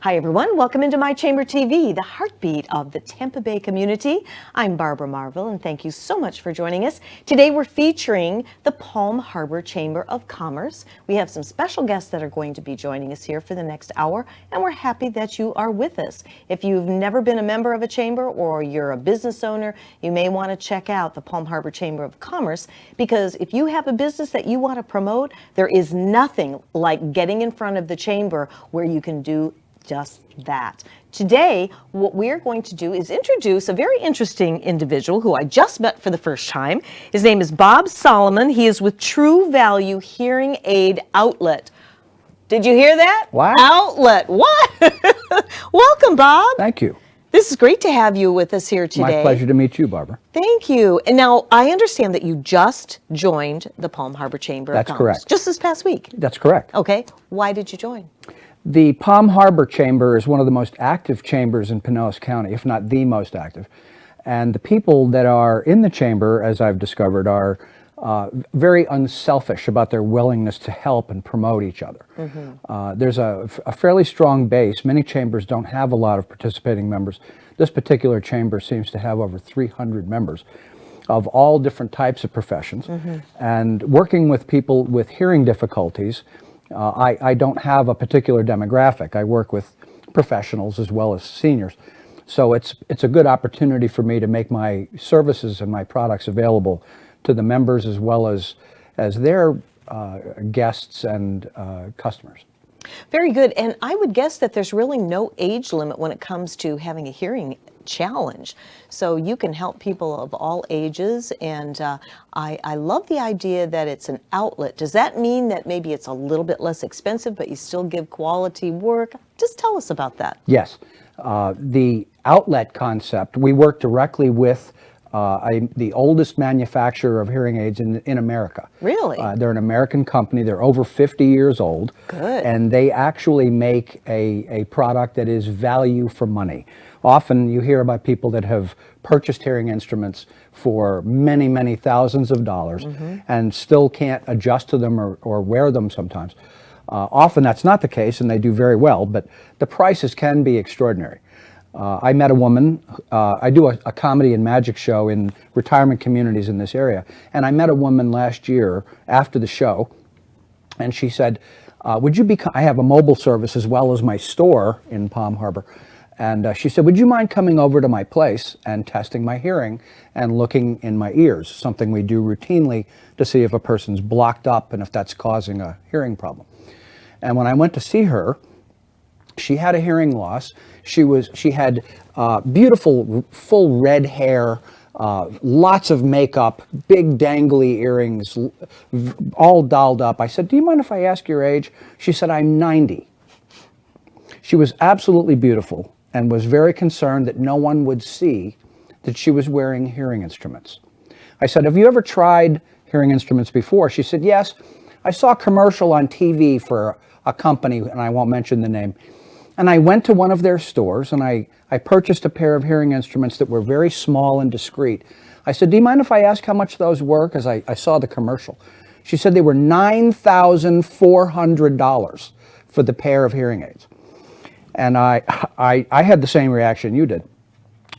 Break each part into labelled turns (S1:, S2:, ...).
S1: Hi everyone, welcome into My Chamber TV, the heartbeat of the Tampa Bay community. I'm Barbara Marville and thank you so much for joining us. Today we're featuring the Palm Harbor Chamber of Commerce. We have some special guests that are going to be joining us here for the next hour, and we're happy that you are with us. If you've never been a member of a chamber or you're a business owner, you may want to check out the Palm Harbor Chamber of Commerce, because if you have a business that you want to promote, there is nothing like getting in front of the chamber where you can do just that. Today, what we're going to do is introduce a very interesting individual who I just met for the first time. His name is Bob Solomon. He is with TruValue Hearing Aid Outlet. Did you hear that?
S2: What?
S1: Outlet. What? Welcome, Bob.
S2: Thank you.
S1: This is great to have you with us here today.
S2: My pleasure to meet you, Barbara.
S1: Thank you. And now I understand that you just joined the Palm Harbor Chamber of Commerce.
S2: That's correct.
S1: Just this past week.
S2: That's correct.
S1: Okay. Why did you join?
S2: The Palm Harbor Chamber is one of the most active chambers in Pinellas County, if not the most active. And the people that are in the chamber, as I've discovered, are very unselfish about their willingness to help and promote each other. There's a fairly strong base. Many chambers don't have a lot of participating members. This particular chamber seems to have over 300 members of all different types of professions. And working with people with hearing difficulties, I don't have a particular demographic. I work with professionals as well as seniors. So it's a good opportunity for me to make my services and my products available to the members as well as their guests and customers.
S1: Very good. And I would guess that there's really no age limit when it comes to having a hearing challenge. So you can help people of all ages. And I love the idea that it's an outlet. Does that mean that maybe it's a little bit less expensive, but you still give quality work? Just tell us about that.
S2: Yes. The outlet concept, we work directly with the oldest manufacturer of hearing aids in America.
S1: Really?
S2: They're an American company. They're over 50 years old.
S1: Good.
S2: And they actually make a product that is value for money. Often you hear about people that have purchased hearing instruments for many, many thousands of dollars and still can't adjust to them or wear them sometimes. Often that's not the case, and they do very well, but the prices can be extraordinary. I met a woman, I do a comedy and magic show in retirement communities in this area, and I met a woman last year after the show, and she said, I have a mobile service as well as my store in Palm Harbor, and she said, would you mind coming over to my place and testing my hearing and looking in my ears, something we do routinely to see if a person's blocked up and if that's causing a hearing problem. And when I went to see her, she had a hearing loss. She had beautiful, full red hair, lots of makeup, big dangly earrings, all dolled up. I said, do you mind if I ask your age? She said, I'm 90. She was absolutely beautiful and was very concerned that no one would see that she was wearing hearing instruments. I said, have you ever tried hearing instruments before? She said, yes. I saw a commercial on TV for a company, and I won't mention the name. And I went to one of their stores and I purchased a pair of hearing instruments that were very small and discreet. I said, do you mind if I ask how much those were? Because I saw the commercial. She said they were $9,400 for the pair of hearing aids. And I had the same reaction you did.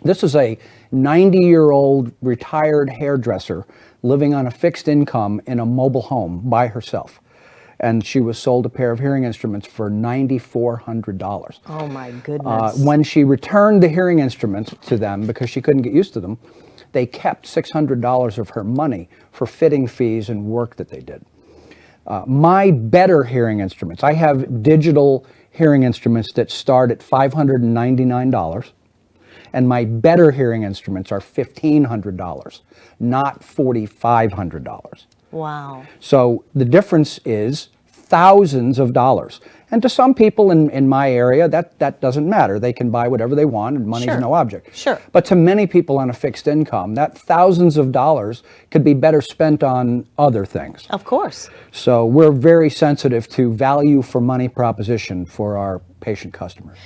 S2: This is a 90-year-old retired hairdresser living on a fixed income in a mobile home by herself. And she was sold a pair of hearing instruments for $9,400.
S1: Oh my goodness.
S2: When she returned the hearing instruments to them because she couldn't get used to them, they kept $600 of her money for fitting fees and work that they did. My better hearing instruments, I have digital hearing instruments that start at $599, and my better hearing instruments are $1,500, not $4,500.
S1: Wow.
S2: So the difference is thousands of dollars. And to some people in my area, that doesn't matter. They can buy whatever they want and money's no object.
S1: Sure.
S2: But to many people on a fixed income, that thousands of dollars could be better spent on other things.
S1: Of course.
S2: So we're very sensitive to value for money proposition for our patient customers.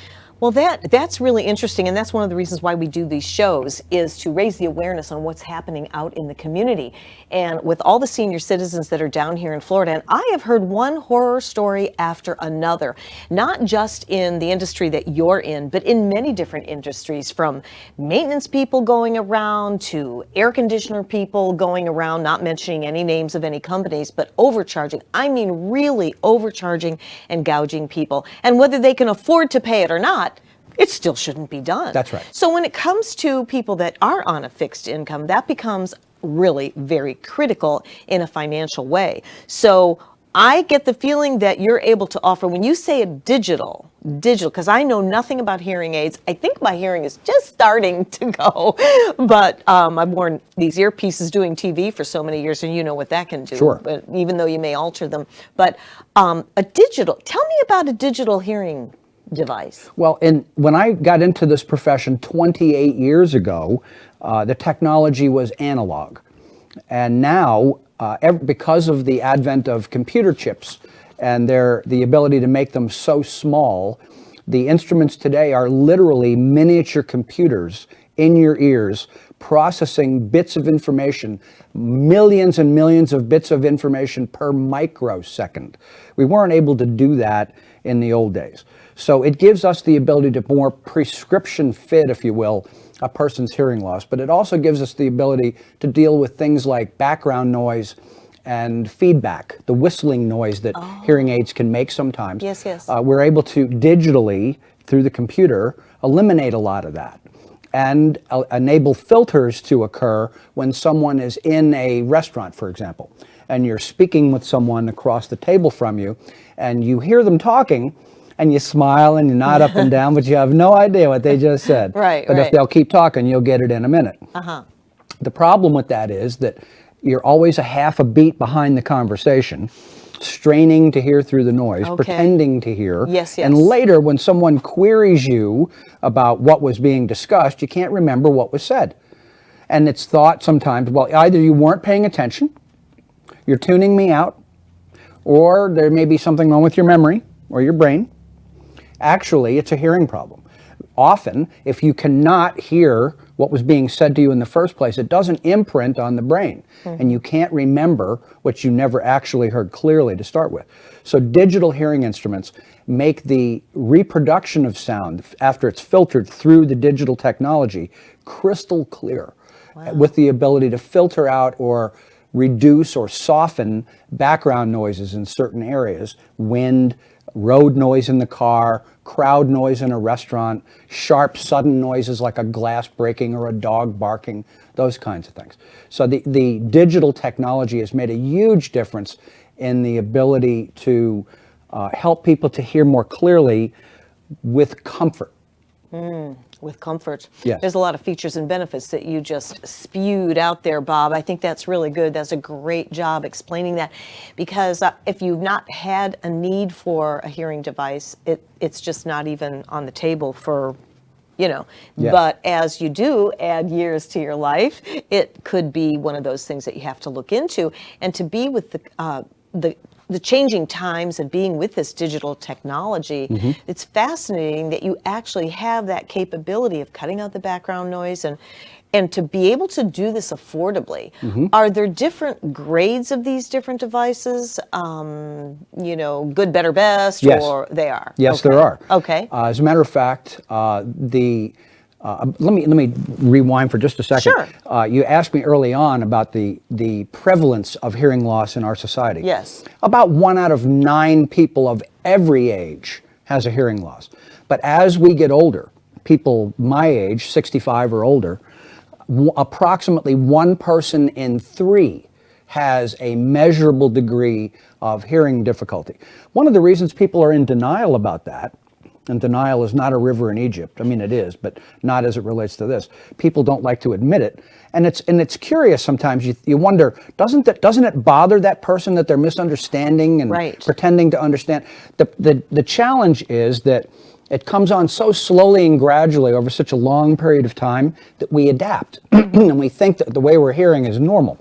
S1: Well, that's really interesting, and that's one of the reasons why we do these shows, is to raise the awareness on what's happening out in the community. And with all the senior citizens that are down here in Florida, and I have heard one horror story after another, not just in the industry that you're in, but in many different industries, from maintenance people going around to air conditioner people going around, not mentioning any names of any companies, but overcharging. I mean, really overcharging and gouging people. And whether they can afford to pay it or not, it still shouldn't be done.
S2: That's right.
S1: So when it comes to people that are on a fixed income, that becomes really very critical in a financial way. So I get the feeling that you're able to offer, when you say a digital, because I know nothing about hearing aids. I think my hearing is just starting to go, but I've worn these earpieces doing TV for so many years, and you know what that can do.
S2: Sure.
S1: But even though you may alter them, but tell me about a digital hearing device.
S2: Well, when I got into this profession 28 years ago, the technology was analog. And now, because of the advent of computer chips and the ability to make them so small, the instruments today are literally miniature computers in your ears, processing bits of information, millions and millions of bits of information per microsecond. We weren't able to do that in the old days. So it gives us the ability to more prescription fit, if you will, a person's hearing loss, but it also gives us the ability to deal with things like background noise and feedback, the whistling noise that hearing aids can make sometimes.
S1: Yes, yes.
S2: We're able to digitally, through the computer, eliminate a lot of that and enable filters to occur when someone is in a restaurant, for example, and you're speaking with someone across the table from you, and you hear them talking, and you smile and you nod up and down, but you have no idea what they just said.
S1: Right,
S2: but
S1: right.
S2: if they'll keep talking, you'll get it in a minute. The problem with that is that you're always a half a beat behind the conversation, straining to hear through the noise, pretending to hear.
S1: Yes, yes.
S2: And later, when someone queries you about what was being discussed, you can't remember what was said. And it's thought sometimes, well, either you weren't paying attention, you're tuning me out, or there may be something wrong with your memory or your brain. Actually, it's a hearing problem. Often, if you cannot hear what was being said to you in the first place, it doesn't imprint on the brain, and you can't remember what you never actually heard clearly to start with. So digital hearing instruments make the reproduction of sound, after it's filtered through the digital technology, crystal clear, with the ability to filter out or reduce or soften background noises in certain areas, wind, road noise in the car, crowd noise in a restaurant, sharp, sudden noises like a glass breaking or a dog barking, those kinds of things. So the digital technology has made a huge difference in the ability to help people to hear more clearly with comfort.
S1: With comfort.
S2: Yes.
S1: There's a lot of features and benefits that you just spewed out there, Bob. I think that's really good. That's a great job explaining that, because if you've not had a need for a hearing device, it's just not even on the table for,
S2: Yes.
S1: But as you do add years to your life, it could be one of those things that you have to look into. And to be with the changing times and being with this digital technology, it's fascinating that you actually have that capability of cutting out the background noise and to be able to do this affordably. Are there different grades of these different devices? Good, better, best,
S2: Yes.
S1: or they are?
S2: Yes,
S1: Okay.
S2: there are.
S1: Okay.
S2: As a matter of fact, let me rewind for just a second.
S1: Sure.
S2: You asked me early on about the prevalence of hearing loss in our society.
S1: Yes.
S2: About 1 out of 9 people of every age has a hearing loss. But as we get older, people my age, 65 or older, approximately 1 person in 3 has a measurable degree of hearing difficulty. One of the reasons people are in denial about that, and denial is not a river in Egypt. I mean, it is, but not as it relates to this. People don't like to admit it, and it's curious sometimes. You wonder, doesn't it bother that person that they're misunderstanding and
S1: Right.
S2: pretending to understand? The challenge is that it comes on so slowly and gradually over such a long period of time that we adapt, and we think that the way we're hearing is normal,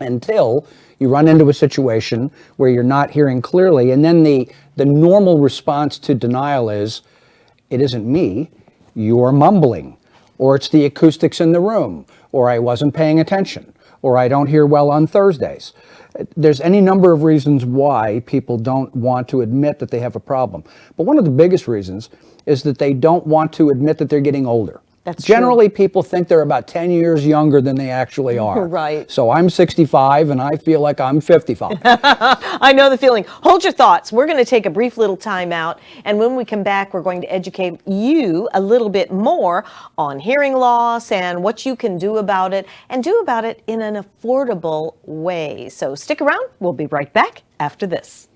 S2: until you run into a situation where you're not hearing clearly, and then the normal response to denial is, it isn't me, you're mumbling, or it's the acoustics in the room, or I wasn't paying attention, or I don't hear well on Thursdays. There's any number of reasons why people don't want to admit that they have a problem. But one of the biggest reasons is that they don't want to admit that they're getting older.
S1: That's true.
S2: Generally, people think they're about 10 years younger than they actually are.
S1: Right.
S2: So I'm 65 and I feel like I'm 55.
S1: I know the feeling. Hold your thoughts. We're going to take a brief little time out, and when we come back, we're going to educate you a little bit more on hearing loss and what you can do about it, and do about it in an affordable way. So stick around. We'll be right back after this.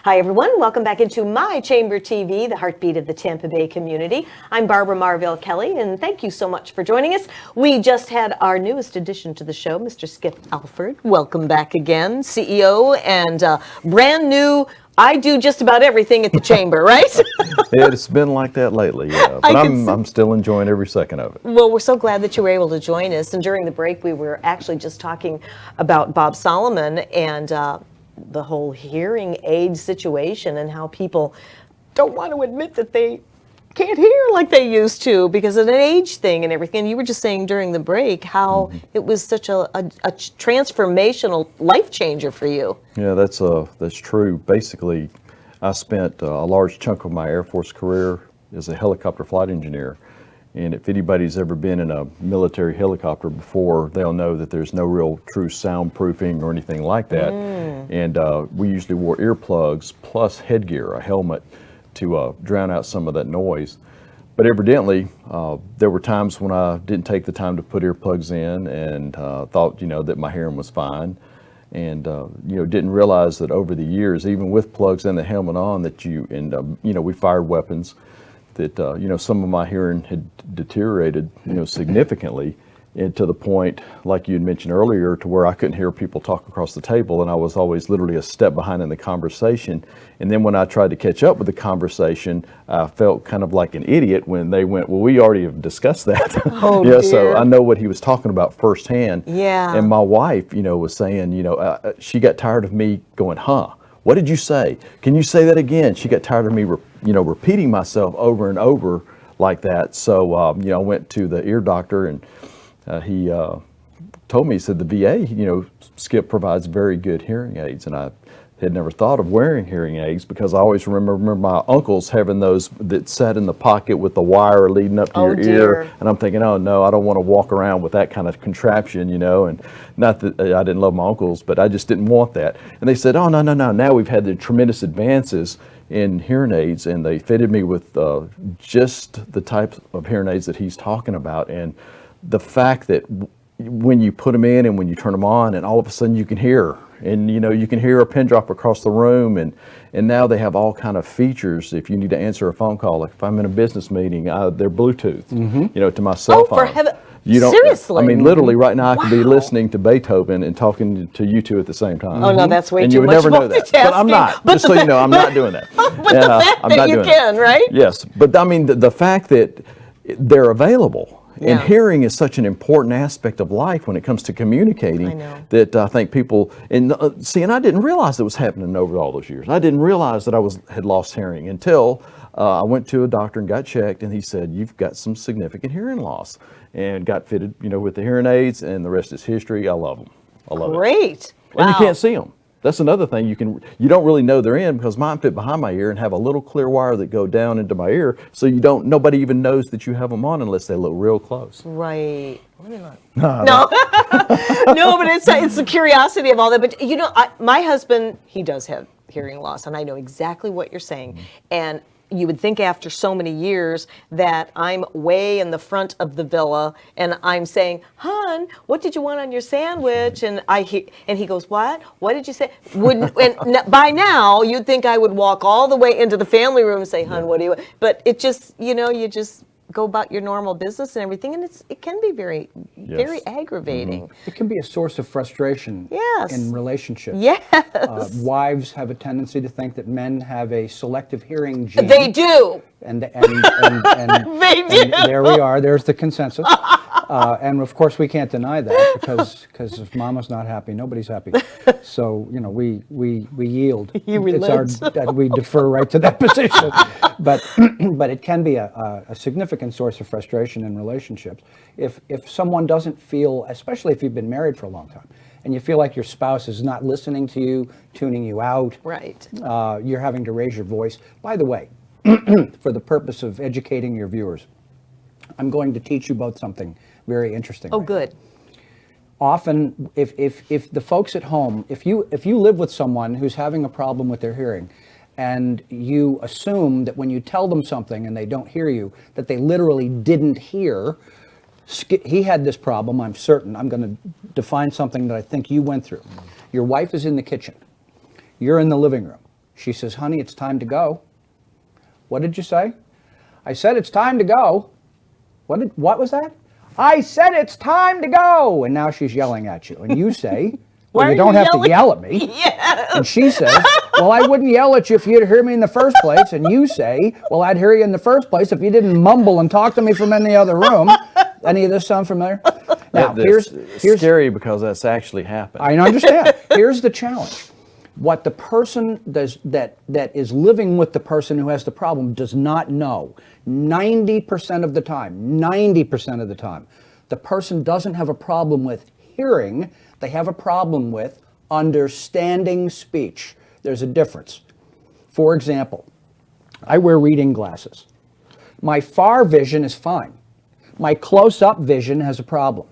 S1: Hi, everyone. Welcome back into My Chamber TV, the heartbeat of the Tampa Bay community. I'm Barbara Marvell Kelly, and thank you so much for joining us. We just had our newest addition to the show, Mr. Skip Alford. Welcome back again, CEO and brand new. I do just about everything at the chamber, right?
S3: It's been like that lately, yeah. But I'm still enjoying every second of it.
S1: Well, we're so glad that you were able to join us. And during the break, we were actually just talking about Bob Solomon and the whole hearing aid situation and how people don't want to admit that they can't hear like they used to because of an age thing and everything. You were just saying during the break how it was such a transformational life changer for you.
S3: Yeah, that's true. Basically, I spent a large chunk of my Air Force career as a helicopter flight engineer. And if anybody's ever been in a military helicopter before, they'll know that there's no real true soundproofing or anything like that. And we usually wore earplugs plus headgear, a helmet, to drown out some of that noise. But evidently, there were times when I didn't take the time to put earplugs in and thought, that my hearing was fine. And, didn't realize that over the years, even with plugs and the helmet on, that we fired weapons, that, some of my hearing had deteriorated, significantly, and to the point, like you had mentioned earlier, to where I couldn't hear people talk across the table, and I was always literally a step behind in the conversation. And then when I tried to catch up with the conversation, I felt kind of like an idiot when they went, well, we already have discussed that.
S1: Oh,
S3: yeah,
S1: dear.
S3: so I know what he was talking about firsthand.
S1: Yeah.
S3: And my wife, was saying, she got tired of me going, what did you say? Can you say that again? She got tired of me, repeating myself over and over like that. So, I went to the ear doctor, and he told me, he said the VA, Skip provides very good hearing aids. And I had never thought of wearing hearing aids because I always remember my uncles having those that sat in the pocket with the wire leading up to your ear. And I'm thinking, oh no, I don't want to walk around with that kind of contraption, and not that I didn't love my uncles, but I just didn't want that. And they said, oh, no. Now we've had the tremendous advances in hearing aids, and they fitted me with just the type of hearing aids that he's talking about. And the fact that when you put them in and when you turn them on, and all of a sudden you can hear, and you can hear a pin drop across the room, and now they have all kind of features. If you need to answer a phone call, like if I'm in a business meeting, they're Bluetooth, to my cell phone.
S1: Oh, for heaven!
S3: Seriously? I mean, literally, right now I could be
S1: Wow.
S3: listening to Beethoven and talking to you two at the same time.
S1: Oh no, that's way
S3: And
S1: too
S3: you would
S1: much
S3: never know that. But I'm not.
S1: But
S3: Just so you know, I'm not doing that.
S1: But the fact
S3: I'm
S1: that
S3: not
S1: you
S3: doing
S1: can, right?
S3: Yes, but I mean, the fact that they're available. And
S1: Yeah.
S3: hearing is such an important aspect of life when it comes to communicating.
S1: I know.
S3: That I think people, and I didn't realize it was happening over all those years. I didn't realize that I had lost hearing until I went to a doctor and got checked, and he said, you've got some significant hearing loss, and got fitted, with the hearing aids, and the rest is history. I love them. I love it.
S1: Great.
S3: And you
S1: Wow.
S3: can't see them. That's another thing. You don't really know they're in because mine fit behind my ear and have a little clear wire that go down into my ear, so nobody even knows that you have them on unless they look real close.
S1: Right. Let me look. No, no, but it's the curiosity of all that. But my husband, he does have hearing loss, and I know exactly what you're saying. And you would think after so many years that I'm way in the front of the villa and I'm saying, "Hon, what did you want on your sandwich?" And he goes, "What? What did you say?" By now you'd think I would walk all the way into the family room and say, "Hon, what do you want?" But it just, you just go about your normal business and everything, and it can be very, very aggravating.
S2: It can be a source of frustration
S1: Yes.
S2: in relationships.
S1: Yes.
S2: Wives have a tendency to think that men have a selective hearing gene.
S1: They do.
S2: And
S1: They do.
S2: and there we are. There's the consensus. And of course, we can't deny that because if Mama's not happy, nobody's happy. So we yield.
S1: You
S2: It's
S1: relent.
S2: we defer right to that position. But it can be a significant source of frustration in relationships if someone doesn't feel, especially if you've been married for a long time, and you feel like your spouse is not listening to you, tuning you out.
S1: Right.
S2: You're having to raise your voice. By the way, for the purpose of educating your viewers, I'm going to teach you both something very interesting.
S1: Oh, good.
S2: Often, if the folks at home, if you live with someone who's having a problem with their hearing, and you assume that when you tell them something and they don't hear you, that they literally didn't hear. He had this problem, I'm certain. I'm going to define something that I think you went through. Your wife is in the kitchen. You're in the living room. She says, "Honey, it's time to go." "What did you say?" "I said it's time to go." What was that?" "I said it's time to go." And now she's yelling at you. And you say, "Well,
S1: Why
S2: you
S1: are
S2: don't
S1: you
S2: have to
S1: yelling?
S2: yell at me."
S1: Yes.
S2: And she says, "Well, I wouldn't yell at you if you'd hear me in the first place." And you say, "Well, I'd hear you in the first place if you didn't mumble and talk to me from in the other room." Any of this sound familiar? Now,
S3: It's
S2: here's
S3: scary because that's actually happened.
S2: I understand. Here's the challenge. what the person that is living with the person who has the problem does not know, 90% of the time, the person doesn't have a problem with hearing, they have a problem with understanding speech. There's a difference. For example, I wear reading glasses. My far vision is fine. My close-up vision has a problem.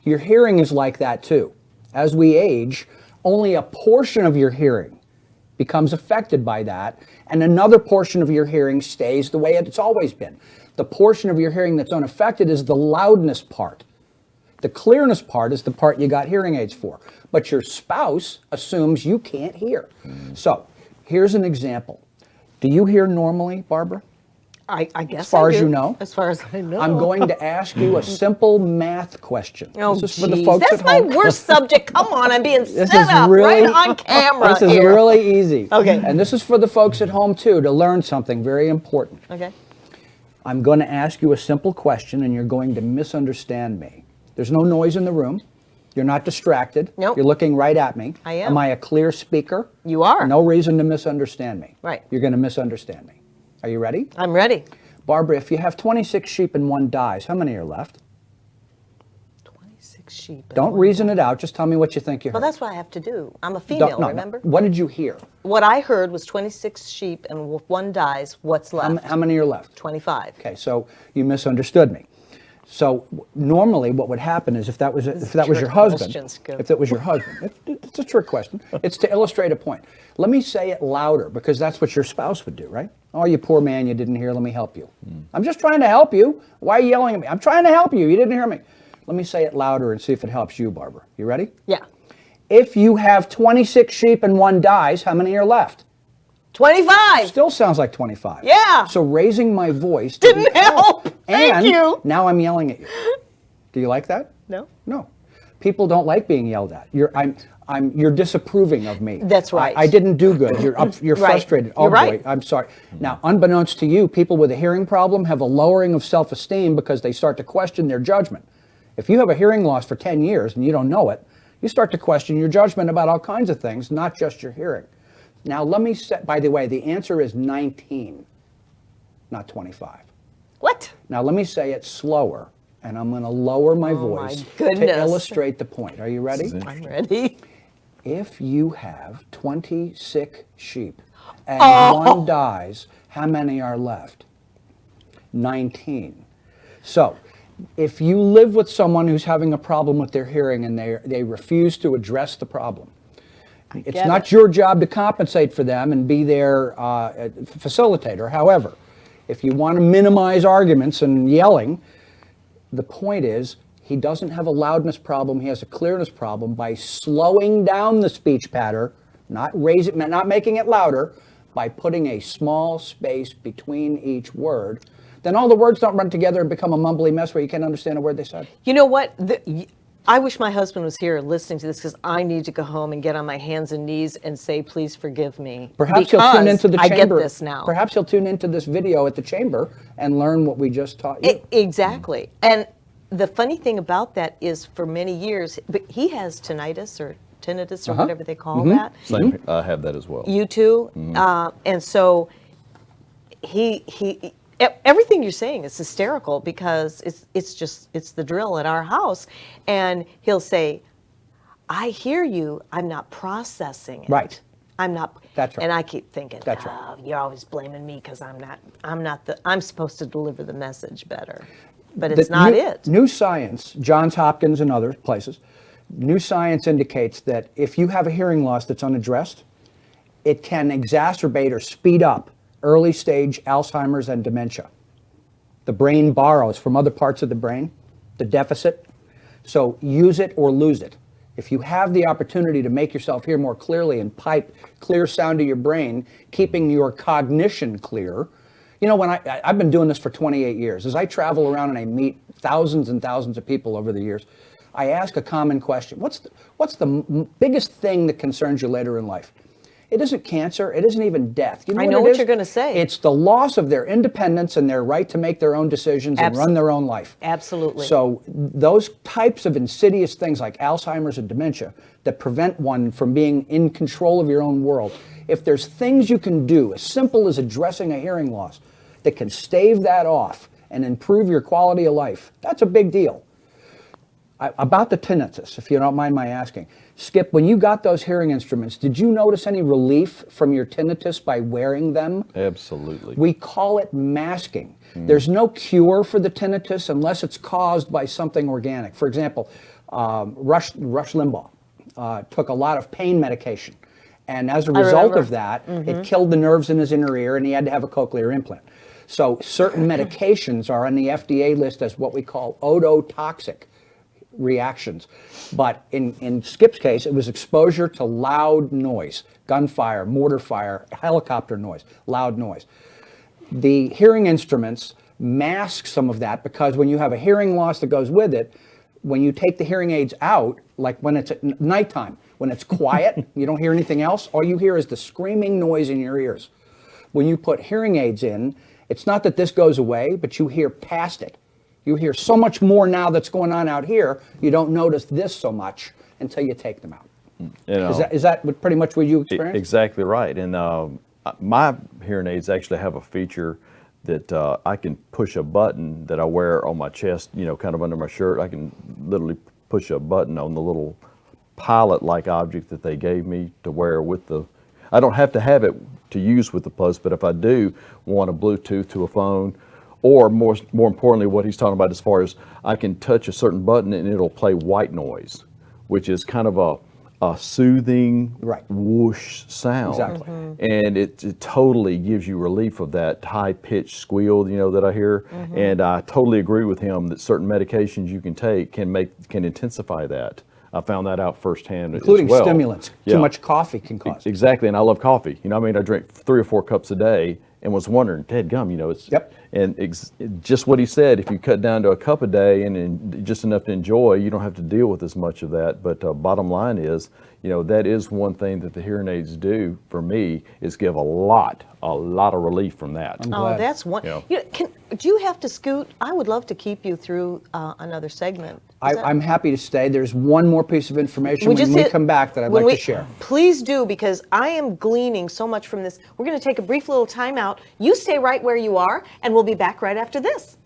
S2: Your hearing is like that too. As we age, only a portion of your hearing becomes affected by that, and another portion of your hearing stays the way it's always been. The portion of your hearing that's unaffected is the loudness part. The clearness part is the part you got hearing aids for. But your spouse assumes you can't hear. So here's an example. Do you hear normally, Barbara?
S1: I guess
S2: as far
S1: I
S2: as
S1: do.
S2: you know.
S1: As far as I know.
S2: I'm going to ask you a simple math question.
S1: Oh,
S2: this is for the
S1: geez.
S2: folks
S1: That's
S2: at
S1: my
S2: home.
S1: worst subject. Come on, I'm being
S2: This
S1: set
S2: is
S1: up
S2: really,
S1: right on camera.
S2: This is
S1: here.
S2: really easy.
S1: Okay.
S2: And this is for the folks at home too, to learn something very important.
S1: Okay.
S2: I'm going to ask you a simple question and you're going to misunderstand me. There's no noise in the room. You're not distracted.
S1: Nope.
S2: You're looking right at me.
S1: I am.
S2: Am I a clear speaker?
S1: You are.
S2: No reason to misunderstand me.
S1: Right.
S2: You're going to misunderstand me. Are you ready?
S1: I'm ready.
S2: Barbara, if you have 26 sheep and one dies, how many are left?
S1: 26 sheep. and
S2: Don't
S1: one
S2: reason
S1: goat.
S2: it out. Just tell me what you think you heard.
S1: Well, that's what I have to do. I'm a female,
S2: No,
S1: remember?
S2: What did you hear?
S1: What I heard was 26 sheep and one dies. What's left?
S2: How many are left?
S1: 25.
S2: Okay, so you misunderstood me. So normally, what would happen is if that was your
S1: trick
S2: husband,
S1: questions, Scoop.
S2: if it was your husband, it's a trick question. It's to illustrate a point. Let me say it louder because that's what your spouse would do, right? Oh, you poor man, you didn't hear. Let me help you. I'm just trying to help you. Why are you yelling at me? I'm trying to help you. You didn't hear me. Let me say it louder and see if it helps you, Barbara. You ready?
S1: Yeah.
S2: If you have 26 sheep and one dies, how many are left?
S1: 25.
S2: Still sounds like 25.
S1: Yeah.
S2: So raising my voice
S1: Didn't help. Thank
S2: and
S1: you.
S2: now I'm yelling at you. Do you like that?
S1: No.
S2: No. People don't like being yelled at. You're disapproving of me.
S1: That's right.
S2: I didn't do good. You're
S1: Right.
S2: frustrated. Oh
S1: You're
S2: boy,
S1: right.
S2: I'm sorry. Now, unbeknownst to you, people with a hearing problem have a lowering of self-esteem because they start to question their judgment. If you have a hearing loss for 10 years and you don't know it, you start to question your judgment about all kinds of things, not just your hearing. Now, let me set, by the way, the answer is 19, not 25.
S1: What?
S2: Now, let me say it slower, and I'm going to lower my voice to
S1: goodness.
S2: illustrate the point. Are you ready?
S1: I'm ready.
S2: If you have 20 sick sheep and one dies, how many are left? 19. So, if you live with someone who's having a problem with their hearing and they refuse to address the problem, it's not your job to compensate for them and be their facilitator. However, if you want to minimize arguments and yelling, the point is he doesn't have a loudness problem. He has a clearness problem by slowing down the speech pattern, not making it louder, by putting a small space between each word. Then all the words don't run together and become a mumbly mess where you can't understand a word they said.
S1: You know what? I wish my husband was here listening to this because I need to go home and get on my hands and knees and say, please forgive me.
S2: Perhaps he'll tune into the chamber.
S1: I get this now.
S2: Perhaps he'll tune into this video at the chamber and learn what we just taught you.
S1: Exactly. And the funny thing about that is for many years, but he has tinnitus or whatever they call that.
S3: Same, I have that as well.
S1: You too. And so everything you're saying is hysterical because it's the drill at our house. And he'll say, I hear you, I'm not processing it.
S2: Right.
S1: I'm not.
S2: That's right.
S1: And I keep thinking,
S2: That's right.
S1: You're always blaming me because I'm supposed to deliver the message better. But it's not it.
S2: New science, Johns Hopkins and other places, new science indicates that if you have a hearing loss that's unaddressed, it can exacerbate or speed up early stage Alzheimer's and dementia. The brain borrows from other parts of the brain, the deficit. So use it or lose it. If you have the opportunity to make yourself hear more clearly and pipe clear sound to your brain, keeping your cognition clear. You know, when I've been doing this for 28 years. As I travel around and I meet thousands and thousands of people over the years, I ask a common question. What's the biggest thing that concerns you later in life? It isn't cancer. It isn't even death. You
S1: I know
S2: it
S1: what
S2: is?
S1: you're gonna say.
S2: It's the loss of their independence and their right to make their own decisions and run their own life.
S1: Absolutely.
S2: So those types of insidious things like Alzheimer's and dementia that prevent one from being in control of your own world, if there's things you can do as simple as addressing a hearing loss that can stave that off and improve your quality of life, that's a big deal. About the tinnitus, if you don't mind my asking, Skip, when you got those hearing instruments, did you notice any relief from your tinnitus by wearing them?
S3: Absolutely.
S2: We call it masking. There's no cure for the tinnitus unless it's caused by something organic. For example, Rush Limbaugh took a lot of pain medication. And as a result of that, it killed the nerves in his inner ear, and he had to have a cochlear implant. So certain medications are on the FDA list as what we call ototoxic reactions. But in Skip's case, it was exposure to loud noise, gunfire, mortar fire, helicopter noise, loud noise. The hearing instruments mask some of that because when you have a hearing loss that goes with it, when you take the hearing aids out, like when it's at nighttime, when it's quiet, you don't hear anything else, all you hear is the screaming noise in your ears. When you put hearing aids in, it's not that this goes away, but you hear past it. You hear so much more now that's going on out here, you don't notice this so much until you take them out. Is that pretty much what you experienced?
S3: Exactly right. And my hearing aids actually have a feature that I can push a button that I wear on my chest, kind of under my shirt. I can literally push a button on the little pilot-like object that they gave me to wear with the, I don't have to have it to use with the plugs, but if I do want a Bluetooth to a phone, or more importantly, what he's talking about as far as I can touch a certain button and it'll play white noise, which is kind of a soothing whoosh sound.
S2: Exactly.
S3: And it totally gives you relief of that high-pitched squeal, that I hear. And I totally agree with him that certain medications you can take can intensify that. I found that out firsthand,
S2: including
S3: as well.
S2: Stimulants. Too much coffee can cause.
S3: Exactly, and I love coffee. I drink 3 or 4 cups a day, and was wondering, dadgum, it's just what he said. If you cut down to a cup a day and just enough to enjoy, you don't have to deal with as much of that. But bottom line is, that is one thing that the hearing aids do for me is give a lot of relief from that.
S1: Oh, that's one. Do you have to scoot? I would love to keep you through another segment.
S2: I'm happy to stay. There's one more piece of information when we come back that I'd like to share.
S1: Please do, because I am gleaning so much from this. We're going to take a brief little time out. You stay right where you are, and we'll be back right after this.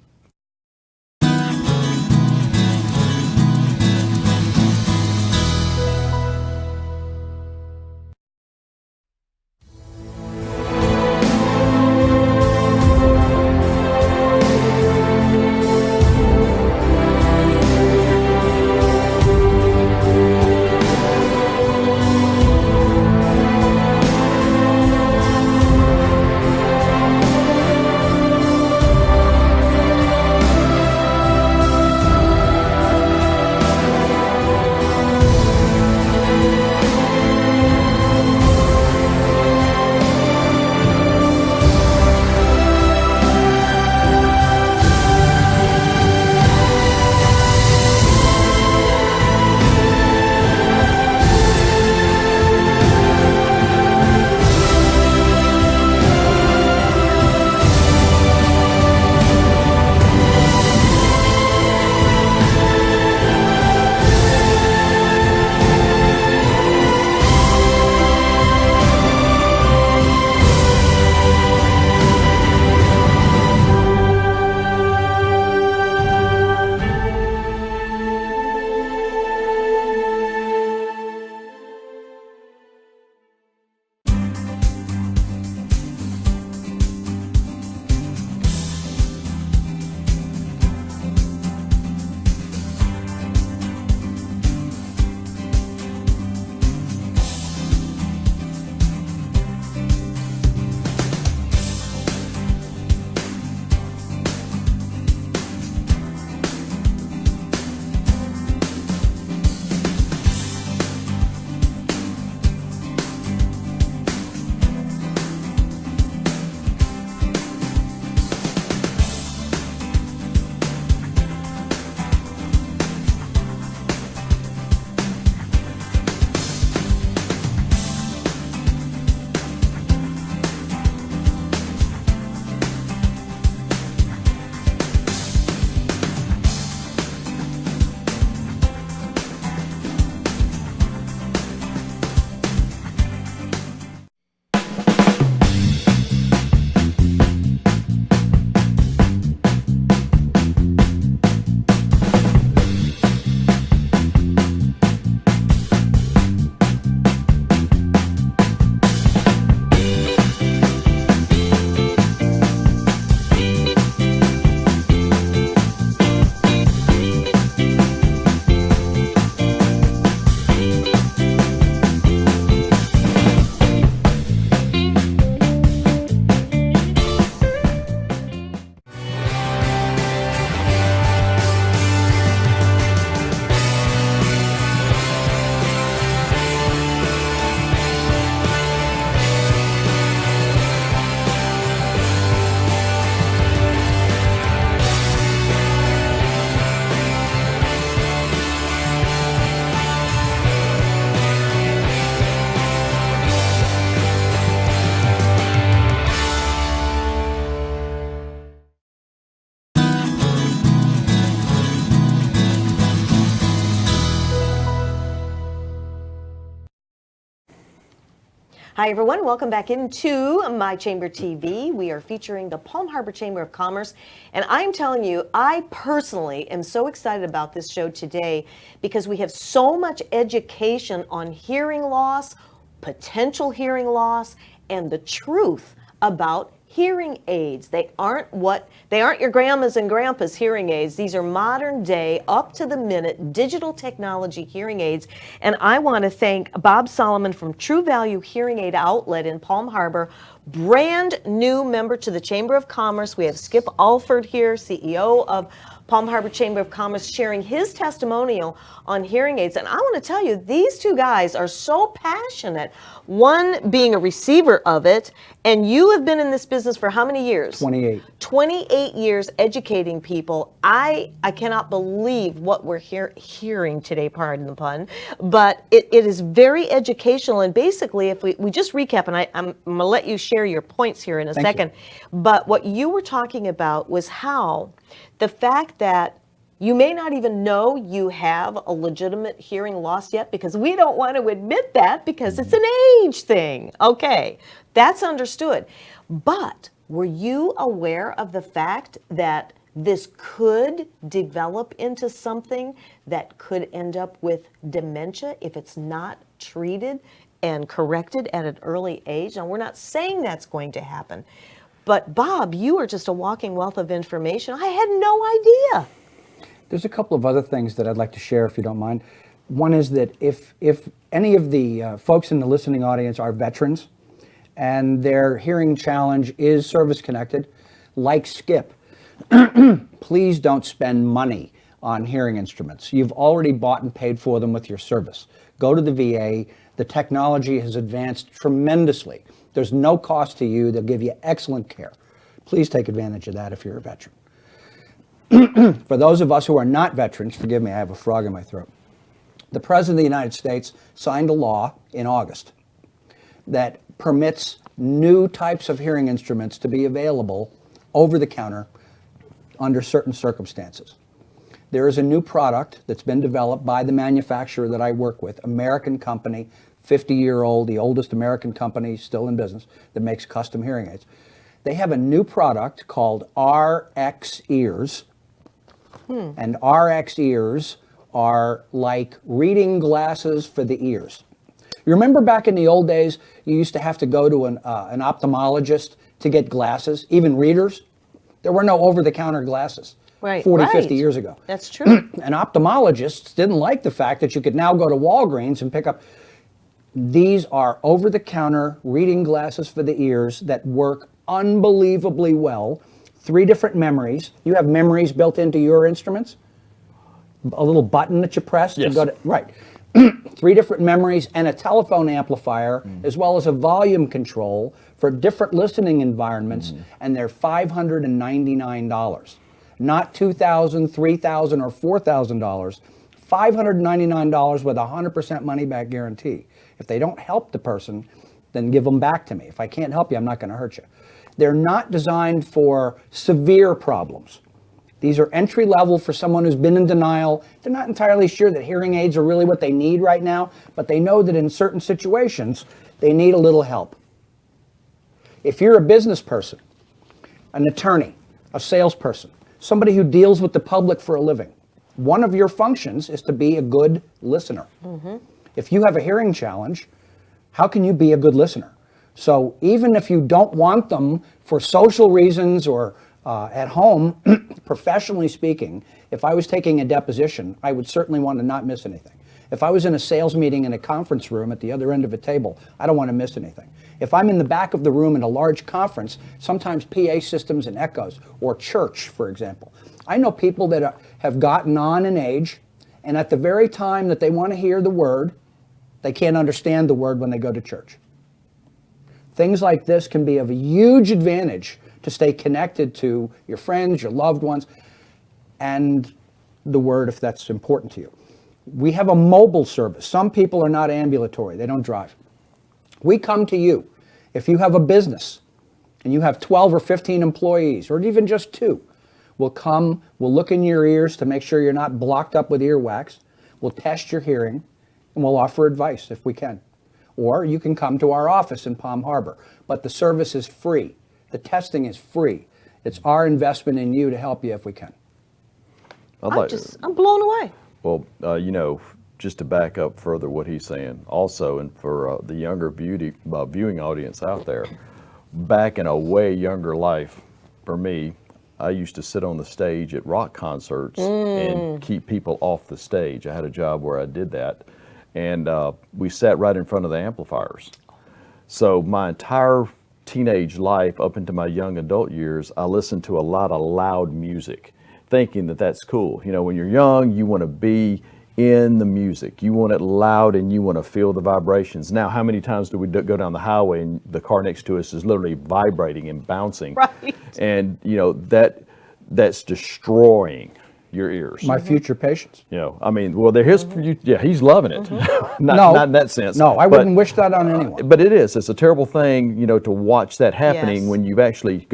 S1: Hi, everyone. Welcome back into My Chamber TV. We are featuring the Palm Harbor Chamber of Commerce. And I'm telling you, I personally am so excited about this show today because we have so much education on hearing loss, potential hearing loss, and the truth about hearing aids. They aren't your grandma's and grandpa's hearing aids. These are modern day, up to the minute digital technology hearing aids. And I want to thank Bob Solomon from TruValue Hearing Aid Outlet in Palm Harbor, brand new member to the Chamber of Commerce. We have Skip Alford here, CEO of Palm Harbor Chamber of Commerce, sharing his testimonial on hearing aids. And I want to tell you, these two guys are so passionate. One being a receiver of it, and you have been in this business for how many years?
S2: 28.
S1: 28 years educating people. I cannot believe what we're hearing today, pardon the pun, but it is very educational. And basically, if we just recap, and I'm going to let you share your points here in a second, but what you were talking about was how the fact that you may not even know you have a legitimate hearing loss yet, because we don't want to admit that because it's an age thing. Okay, that's understood. But were you aware of the fact that this could develop into something that could end up with dementia if it's not treated and corrected at an early age? Now, we're not saying that's going to happen. But Bob, you are just a walking wealth of information. I had no idea.
S2: There's a couple of other things that I'd like to share, if you don't mind. One is that if any of the folks in the listening audience are veterans and their hearing challenge is service-connected, like Skip, please don't spend money on hearing instruments. You've already bought and paid for them with your service. Go to the VA. The technology has advanced tremendously. There's no cost to you. They'll give you excellent care. Please take advantage of that if you're a veteran. For those of us who are not veterans, forgive me, I have a frog in my throat. The President of the United States signed a law in August that permits new types of hearing instruments to be available over the counter under certain circumstances. There is a new product that's been developed by the manufacturer that I work with, American company, 50-year-old, the oldest American company still in business that makes custom hearing aids. They have a new product called RX Ears. And RX Ears are like reading glasses for the ears. You remember back in the old days, you used to have to go to an ophthalmologist to get glasses, even readers? There were no over-the-counter glasses.
S1: Right,
S2: 50 years ago.
S1: That's true.
S2: And ophthalmologists didn't like the fact that you could now go to Walgreens and pick up. These are over-the-counter reading glasses for the ears that work unbelievably well. 3 different memories. You have memories built into your instruments? A little button that you press to go to, right. 3 different memories and a telephone amplifier, as well as a volume control for different listening environments, and they're $599. Not $2,000, $3,000, or $4,000. $599 with a 100% money-back guarantee. If they don't help the person, then give them back to me. If I can't help you, I'm not going to hurt you. They're not designed for severe problems. These are entry level for someone who's been in denial. They're not entirely sure that hearing aids are really what they need right now, but they know that in certain situations, they need a little help. If you're a business person, an attorney, a salesperson, somebody who deals with the public for a living, one of your functions is to be a good listener. If you have a hearing challenge, how can you be a good listener? So even if you don't want them for social reasons or at home, professionally speaking, if I was taking a deposition, I would certainly want to not miss anything. If I was in a sales meeting in a conference room at the other end of a table, I don't want to miss anything. If I'm in the back of the room in a large conference, sometimes PA systems and echoes, or church, for example. I know people that have gotten on in age, and at the very time that they want to hear the word, they can't understand the word when they go to church. Things like this can be of a huge advantage to stay connected to your friends, your loved ones, and the word if that's important to you. We have a mobile service. Some people are not ambulatory. They don't drive. We come to you. If you have a business and you have 12 or 15 employees, or even just 2, we'll come, we'll look in your ears to make sure you're not blocked up with earwax. We'll test your hearing, and we'll offer advice if we can. or you can come to our office in Palm Harbor. But the service is free. The testing is free. It's our investment in you to help you if we can.
S1: I'm blown away.
S3: Well, just to back up further what he's saying, also, and for the younger viewing audience out there, back in a way younger life, for me, I used to sit on the stage at rock concerts and keep people off the stage. I had a job where I did that, and we sat right in front of the amplifiers. So my entire teenage life up into my young adult years, I listened to a lot of loud music, thinking that that's cool. You know, when you're young, you want to be in the music. You want it loud and you want to feel the vibrations. Now, how many times do we go down the highway and the car next to us is literally vibrating and bouncing?
S1: Right.
S3: And, that's destroying your ears.
S2: My future patients.
S3: I mean, well, he's loving it. Not in that sense.
S2: No, I wouldn't wish that on anyone.
S3: But it's a terrible thing, to watch that happening
S1: Yes.
S3: when you've actually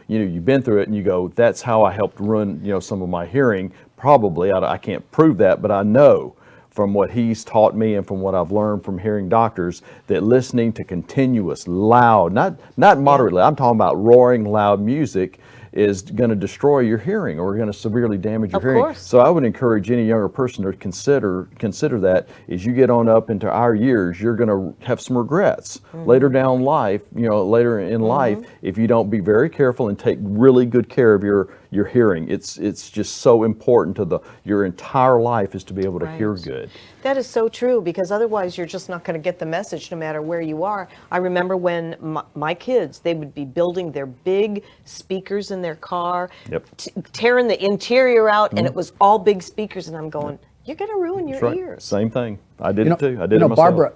S3: you've been through it and you go, that's how I helped ruin, some of my hearing. Probably, I can't prove that, but I know from what he's taught me and from what I've learned from hearing doctors that listening to continuous, loud, not moderately, I'm talking about roaring, loud music is going to destroy your hearing or going to severely damage your
S1: Of
S3: hearing.
S1: course.
S3: So I would encourage any younger person to consider that as you get on up into our years, you're going to have some regrets later down life, later in life, if you don't be very careful and take really good care of your hearing. It's just so important to your entire life is to be able to hear
S1: Right.
S3: good.
S1: That is so true, because otherwise you're just not going to get the message no matter where you are. I remember when my kids, they would be building their big speakers in their car,
S3: Yep.
S1: tearing the interior out, and it was all big speakers, and I'm going, you're going to ruin your
S3: That's right.
S1: ears.
S3: Same thing. I did it too. I did it myself.
S2: Barbara,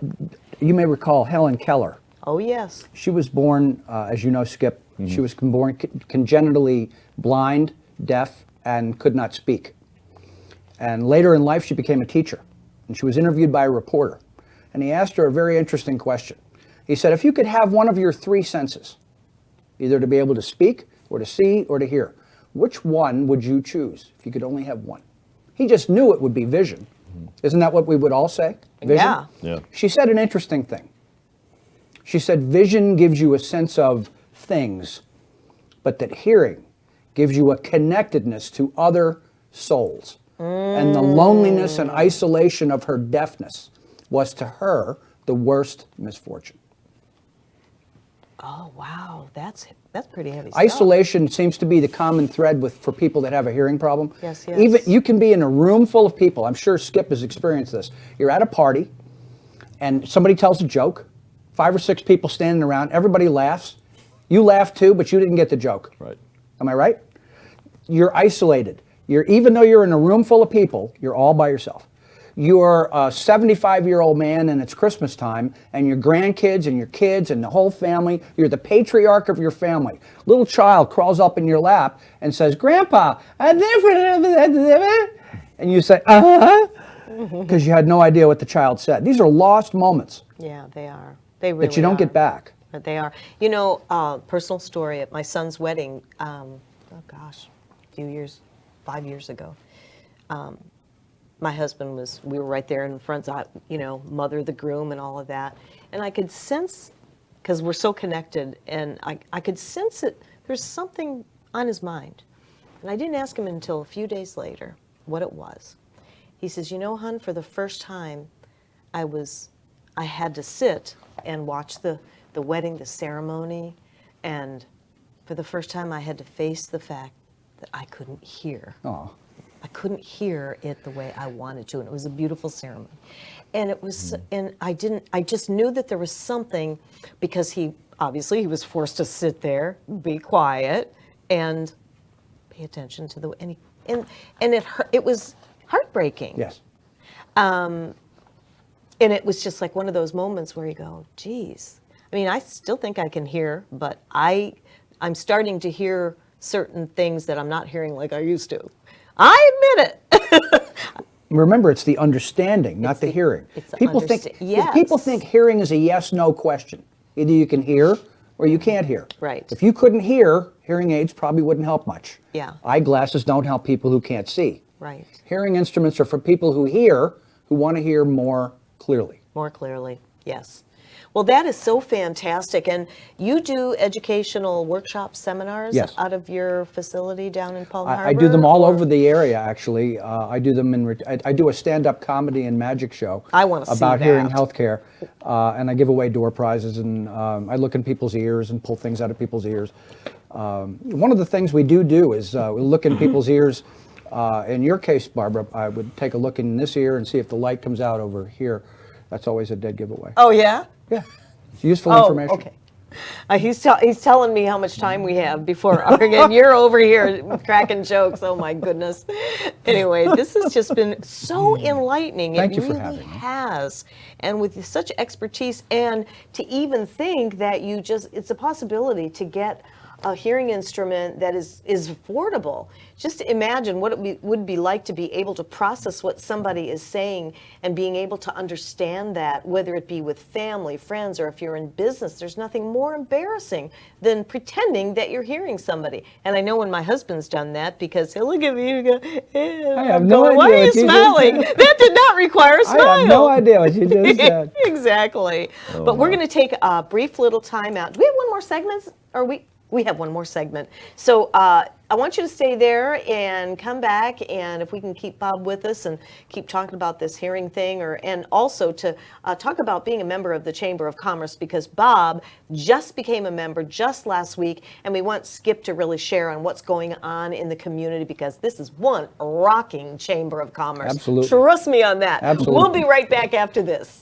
S2: you may recall Helen Keller.
S1: Oh, yes.
S2: She was born, as you know, Skip, she was born congenitally blind, deaf, and could not speak. And later in life, she became a teacher. And she was interviewed by a reporter. And he asked her a very interesting question. He said, if you could have one of your three senses, either to be able to speak, or to see, or to hear, which one would you choose if you could only have one? He just knew it would be vision. Isn't that what we would all say? Vision?
S1: Yeah.
S3: Yeah.
S2: She said an interesting thing. She said, vision gives you a sense of things, but that hearing gives you a connectedness to other souls. And the loneliness and isolation of her deafness was to her the worst misfortune.
S1: Oh, wow. That's pretty heavy stuff.
S2: Isolation seems to be the common thread for people that have a hearing problem.
S1: Yes, yes.
S2: Even you can be in a room full of people. I'm sure Skip has experienced this. You're at a party and somebody tells a joke, 5 or 6 people standing around, everybody laughs. You laugh too, but you didn't get the joke.
S3: Right.
S2: Am I right? You're isolated. Even though you're in a room full of people, you're all by yourself. You're a 75-year-old man and it's Christmas time, and your grandkids and your kids and the whole family, you're the patriarch of your family. Little child crawls up in your lap and says, Grandpa, and you say, because you had no idea what the child said. These are lost moments
S1: Yeah, they are. They really
S2: that you don't
S1: are.
S2: get back.
S1: But they are. Personal story at my son's wedding, a few years, 5 years ago. My husband we were right there in front, mother, the groom, and all of that. And I could sense, because we're so connected, and I could sense it, there's something on his mind. And I didn't ask him until a few days later what it was. He says, hon, for the first time, I had to sit and watch the wedding, the ceremony, and for the first time I had to face the fact that I couldn't hear.
S2: Oh.
S1: I couldn't hear it the way I wanted to, and it was a beautiful ceremony. And it was, and I just knew that there was something, because he was forced to sit there, be quiet, and pay attention to and it hurt, it was heartbreaking.
S2: Yes.
S1: And it was just like one of those moments where you go, geez. I mean, I still think I can hear, but I'm starting to hear certain things that I'm not hearing like I used to. I admit it.
S2: Remember, it's the understanding, not the hearing.
S1: it's the
S2: People think hearing is a yes/no question. Either you can hear or you can't hear.
S1: Right.
S2: If you couldn't hear, hearing aids probably wouldn't help much.
S1: Yeah.
S2: Eyeglasses don't help people who can't see.
S1: Right.
S2: Hearing instruments are for people who hear, who want to hear more clearly.
S1: More clearly, yes. Well, that is so fantastic. And you do educational workshops, seminars
S2: Yes.
S1: out of your facility down in Palm Harbor?
S2: I do them all
S1: or-
S2: over the area, actually. I do them I do a stand-up comedy and magic show.
S1: I wanna see
S2: about hearing
S1: that.
S2: healthcare, and I give away door prizes, and I look in people's ears and pull things out of people's ears. One of the things we do is we look in people's ears. In your case, Barbara, I would take a look in this ear and see if the light comes out over here. That's always a dead giveaway.
S1: Oh, yeah?
S2: Yeah, it's useful
S1: Oh,
S2: information.
S1: okay. He's telling me how much time we have before again. You're over here cracking jokes. Oh my goodness. Anyway, this has just been so enlightening.
S2: Thank
S1: it
S2: you for
S1: really
S2: having me.
S1: has. And with such expertise, and to even think that it's a possibility to get a hearing instrument that is affordable. Just imagine what it would be like to be able to process what somebody is saying and being able to understand that, whether it be with family, friends, or if you're in business. There's nothing more embarrassing than pretending that you're hearing somebody. And I know when my husband's done that, because he'll look at me and go,
S2: I have no idea
S1: why are you
S2: what you just
S1: smiling?
S2: said."
S1: That did not require a smile.
S2: I have no idea what you just said.
S1: Exactly. But we're going to take a brief little time out. Do we have one more segment? Or we have one more segment. So I want you to stay there and come back, and if we can keep Bob with us and keep talking about this hearing thing, and also to talk about being a member of the Chamber of Commerce, because Bob just became a member just last week, and we want Skip to really share on what's going on in the community, because this is one rocking Chamber of Commerce.
S2: Absolutely.
S1: Trust me on that.
S2: Absolutely.
S1: We'll be right back after this.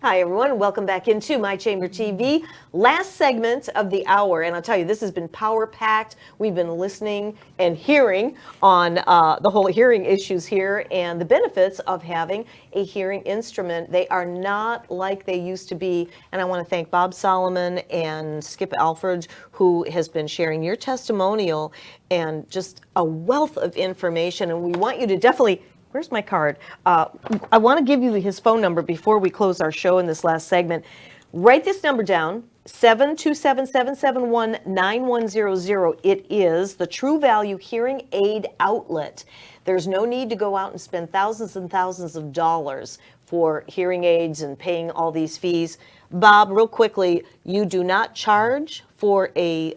S1: Hi, everyone. Welcome back into My Chamber TV. Last segment of the hour, and I'll tell you, this has been power-packed. We've been listening and hearing on the whole hearing issues here and the benefits of having a hearing instrument. They are not like they used to be, and I want to thank Bob Solomon and Skip Alford, who has been sharing your testimonial and just a wealth of information, and we want you to definitely. Where's my card? I want to give you his phone number before we close our show in this last segment. Write this number down, 727-771-9100. It is the TruValue Hearing Aid Outlet. There's no need to go out and spend thousands and thousands of dollars for hearing aids and paying all these fees. Bob, real quickly, you do not charge for a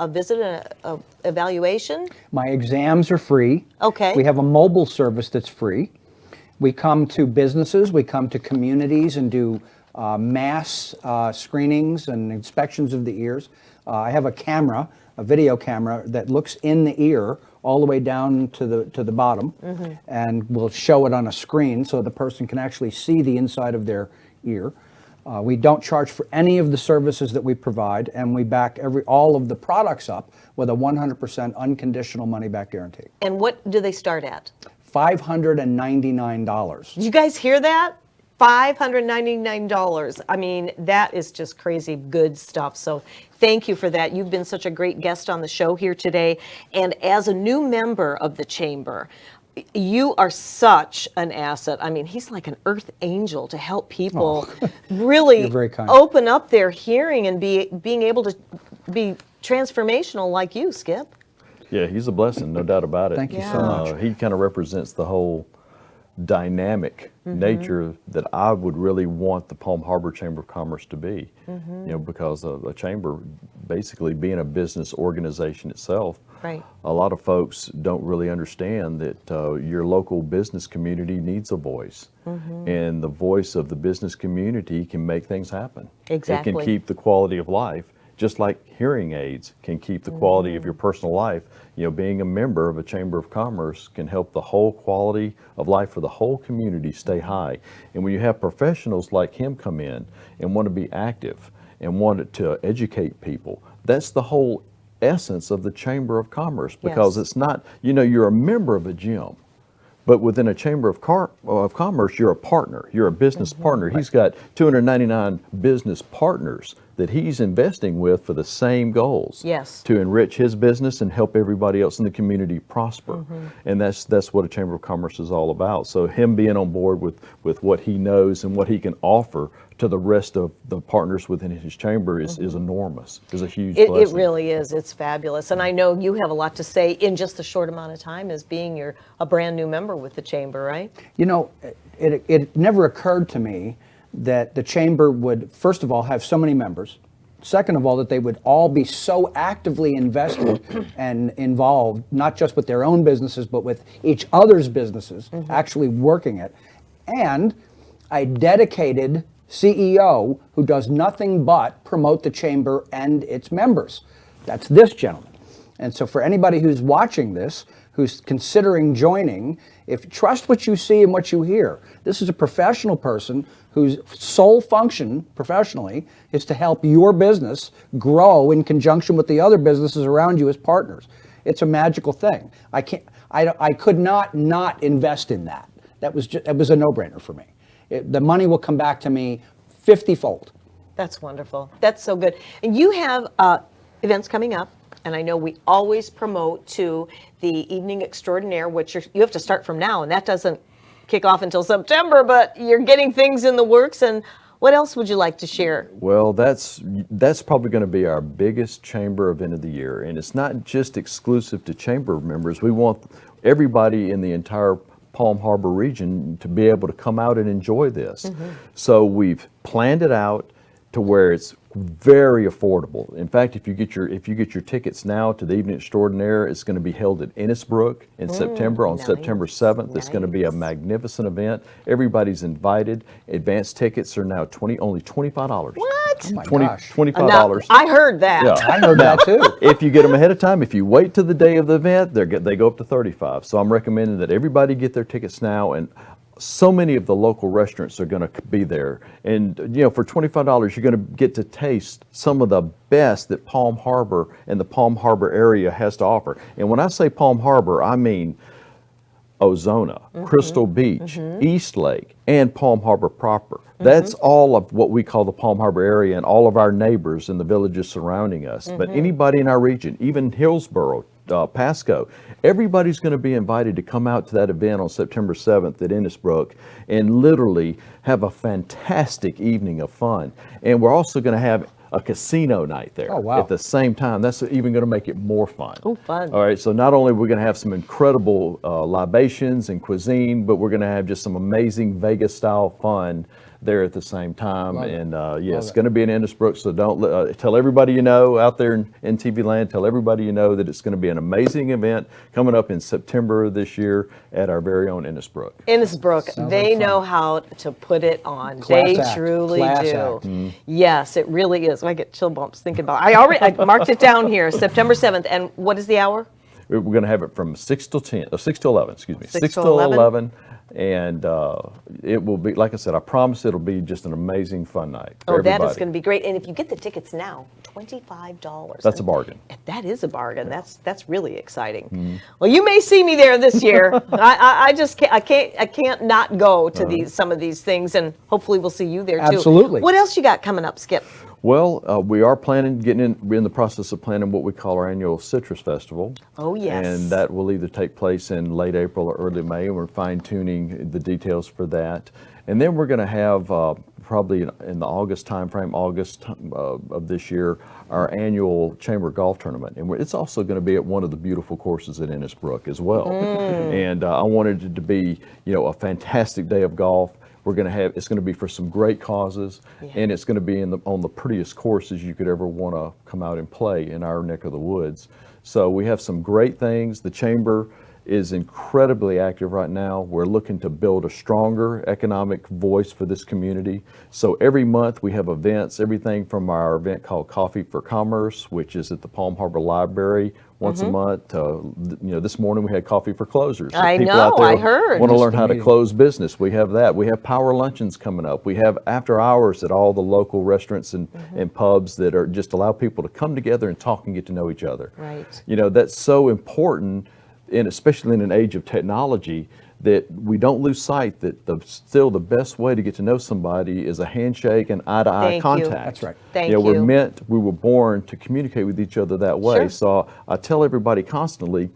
S1: visit, a evaluation?
S2: My exams are free.
S1: Okay.
S2: We have a mobile service that's free. We come to businesses, we come to communities and do mass screenings and inspections of the ears. I have a camera, a video camera that looks in the ear all the way down to the bottom, and we'll show it on a screen so the person can actually see the inside of their ear. We don't charge for any of the services that we provide, and we back all of the products up with a 100% unconditional money-back guarantee.
S1: And what do they start at?
S2: $599.
S1: Did you guys hear that? $599. I mean, that is just crazy good stuff. So thank you for that. You've been such a great guest on the show here today. And as a new member of the Chamber, you are such an asset. I mean, he's like an earth angel to help people really
S2: You're very kind.
S1: open up their hearing and being able to be transformational like you, Skip.
S3: Yeah, he's a blessing, no doubt about it.
S2: Thank you so much.
S3: He kind of represents the whole dynamic nature that I would really want the Palm Harbor Chamber of Commerce to be. You know, because a chamber basically being a business organization itself,
S1: Right.
S3: a lot of folks don't really understand that your local business community needs a voice. And the voice of the business community can make things happen.
S1: Exactly.
S3: It can keep the quality of life, just like hearing aids can keep the quality of your personal life. You know, being a member of a Chamber of Commerce can help the whole quality of life for the whole community stay high. And when you have professionals like him come in and want to be active and want to educate people, that's the whole essence of the Chamber of Commerce, because
S1: Yes.
S3: it's not, you know, you're a member of a gym. But within a Chamber of Commerce, you're a partner. You're a business partner. He's got 299 business partners that he's investing with for the same goals.
S1: Yes.
S3: To enrich his business and help everybody else in the community prosper. And that's what a Chamber of Commerce is all about. So him being on board with what he knows and what he can offer to the rest of the partners within his chamber is enormous, is a huge
S1: It
S3: blessing.
S1: really is. It's fabulous. And I know you have a lot to say in just a short amount of time as being a brand new member with the Chamber, right?
S2: You know, it never occurred to me that the Chamber would, first of all, have so many members. Second of all, that they would all be so actively invested and involved, not just with their own businesses, but with each other's businesses, actually working it. And a dedicated CEO who does nothing but promote the Chamber and its members. That's this gentleman. And so for anybody who's watching this, who's considering joining, if trust what you see and what you hear. This is a professional person whose sole function professionally is to help your business grow in conjunction with the other businesses around you as partners. It's a magical thing. I could not invest in that. It was a no-brainer for me. The money will come back to me 50-fold.
S1: That's wonderful. That's so good. And you have events coming up, and I know we always promote to the Evening Extraordinaire, which you have to start from now, and that doesn't kick off until September, but you're getting things in the works. And what else would you like to share?
S3: Well, that's probably going to be our biggest chamber event of the year. And it's not just exclusive to chamber members. We want everybody in the entire Palm Harbor region to be able to come out and enjoy this. So we've planned it out to where it's very affordable. In fact, if you get your tickets now to the Evening Extraordinaire, it's going to be held at Innisbrook in September, on
S1: nice.
S3: September 7th. It's going to be a magnificent event. Everybody's invited. Advance tickets are now only $25.
S1: What?
S2: Oh my
S3: $20
S2: gosh.
S3: $25.
S1: I heard that.
S3: Yeah.
S2: I heard that too.
S3: If you get them ahead of time, if you wait to the day of the event, they go up to $35. So I'm recommending that everybody get their tickets now. And so many of the local restaurants are going to be there, and for $25 you're going to get to taste some of the best that Palm Harbor and the Palm Harbor area has to offer. And when I say Palm Harbor, I mean Ozona, Crystal Beach, East Lake, and Palm Harbor proper. That's all of what we call the Palm Harbor area and all of our neighbors in the villages surrounding us. But anybody in our region, even Hillsborough, Pasco, everybody's going to be invited to come out to that event on September 7th at Innisbrook and literally have a fantastic evening of fun. And we're also going to have a casino night there at the same time. That's even going to make it more fun.
S1: Oh, fun.
S3: All right, so not only are we going to have some incredible libations and cuisine, but we're going to have just some amazing Vegas-style fun there at the same time. It's going to be in Innisbrook, so don't tell everybody you know out there in TV land, tell everybody you know that it's going to be an amazing event coming up in September of this year at our very own Innisbrook.
S1: Innisbrook, they know how to put it on. They truly do. Yes, it really is. I get chill bumps thinking about it. I marked it down here, September 7th. And what is the hour?
S3: We're going to have it from 6 till 11, excuse me.
S1: 6 till 11.
S3: And it will be, like I said, I promise it'll be just an amazing fun night for
S1: that
S3: everybody.
S1: is going to be great. And if you get the tickets now, $25.
S3: That's a bargain.
S1: That is a bargain. That's really exciting. Well, you may see me there this year. I just can't not go to some of these things, and hopefully we'll see you there too.
S2: Absolutely.
S1: What else you got coming up, Skip?
S3: Well, we are planning, we're in the process of planning what we call our annual Citrus Festival.
S1: Oh, yes.
S3: And that will either take place in late April or early May, and we're fine-tuning the details for that. And then we're going to have, probably in the August timeframe, August of this year, our annual Chamber Golf Tournament. And it's also going to be at one of the beautiful courses at Innisbrook as well. And I wanted it to be, a fantastic day of golf. It's going to be for some great causes, and it's going to be on the prettiest courses you could ever want to come out and play in our neck of the woods. So we have some great things. The Chamber is incredibly active right now. We're looking to build a stronger economic voice for this community. So every month we have events, everything from our event called Coffee for Commerce, which is at the Palm Harbor Library once a month. This morning we had Coffee for Closers. So
S1: I
S3: people
S1: know,
S3: out there
S1: I heard.
S3: want to learn how to close business. We have that. We have power luncheons coming up. We have after hours at all the local restaurants and pubs that are just allow people to come together and talk and get to know each other.
S1: Right.
S3: That's so important, and especially in an age of technology, that we don't lose sight that still the best way to get to know somebody is a handshake and eye-to-eye contact.
S2: That's right.
S3: We were born to communicate with each other that way.
S1: Sure.
S3: So I tell everybody constantly,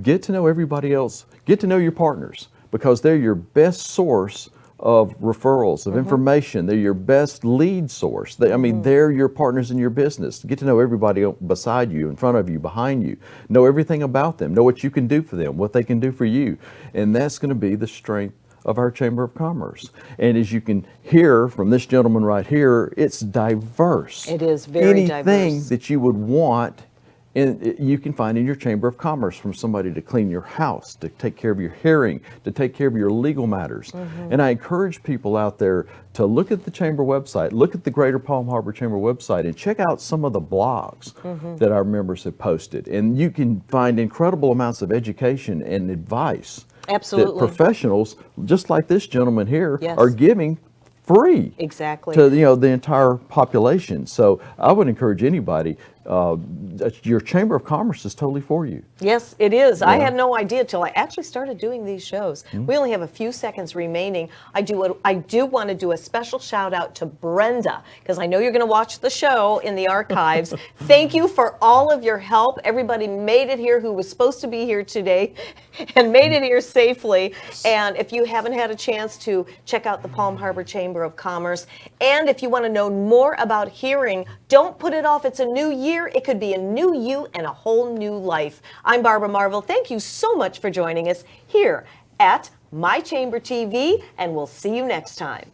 S3: get to know everybody else, get to know your partners, because they're your best source of referrals, of information. They're your best lead source. They're your partners in your business. Get to know everybody beside you, in front of you, behind you. Know everything about them. Know what you can do for them, what they can do for you. And that's going to be the strength of our Chamber of Commerce. And as you can hear from this gentleman right here, it's diverse.
S1: It is very diverse.
S3: Anything that you would want, you can find in your Chamber of Commerce, from somebody to clean your house, to take care of your hearing, to take care of your legal matters. And I encourage people out there to look at the Chamber website, look at the Greater Palm Harbor Chamber website, and check out some of the blogs that our members have posted. And you can find incredible amounts of education and advice
S1: Absolutely.
S3: that professionals, just like this gentleman here,
S1: Yes.
S3: are giving free
S1: Exactly.
S3: to the entire population. So I would encourage anybody, your Chamber of Commerce is totally for you.
S1: Yes, it is. I had no idea till I actually started doing these shows. We only have a few seconds remaining. I do want to do a special shout out to Brenda, because I know you're going to watch the show in the archives. Thank you for all of your help. Everybody made it here who was supposed to be here today and made it here safely. And if you haven't had a chance to check out the Palm Harbor Chamber of Commerce, and if you want to know more about hearing, don't put it off. It's a new year. It could be a new you and a whole new life. I'm Barbara Marvel. Thank you so much for joining us here at My Chamber TV, and we'll see you next time.